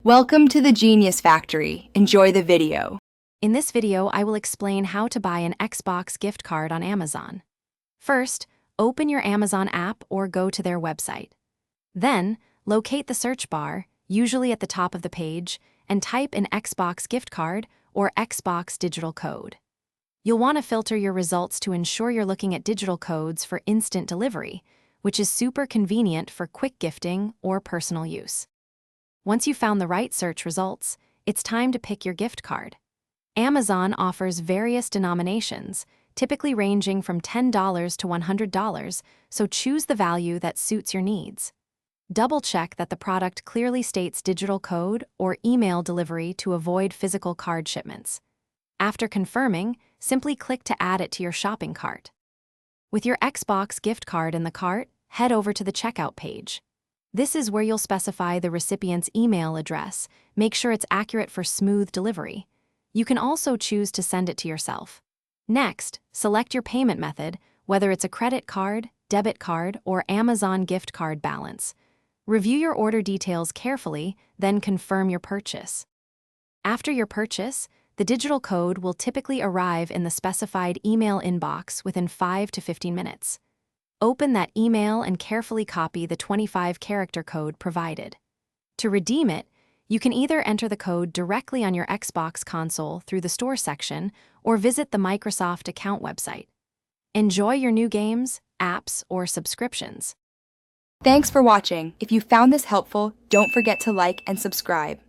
Welcome to the Genius Factory. Enjoy the video. In this video, I will explain how to buy an Xbox gift card on Amazon. First, open your Amazon app or go to their website. Then, locate the search bar, usually at the top of the page, and type in Xbox gift card or Xbox digital code. You'll want to filter your results to ensure you're looking at digital codes for instant delivery, which is super convenient for quick gifting or personal use. Once you've found the right search results, it's time to pick your gift card. Amazon offers various denominations, typically ranging from $10 to $100, so choose the value that suits your needs. Double-check that the product clearly states digital code or email delivery to avoid physical card shipments. After confirming, simply click to add it to your shopping cart. With your Xbox gift card in the cart, head over to the checkout page. This is where you'll specify the recipient's email address. Make sure it's accurate for smooth delivery. You can also choose to send it to yourself. Next, select your payment method, whether it's a credit card, debit card, or Amazon gift card balance. Review your order details carefully, then confirm your purchase. After your purchase, the digital code will typically arrive in the specified email inbox within 5 to 15 minutes. Open that email and carefully copy the 25-character code provided. To redeem it, you can either enter the code directly on your Xbox console through the store section or visit the Microsoft account website. Enjoy your new games, apps, or subscriptions. Thanks for watching. If you found this helpful, don't forget to like and subscribe.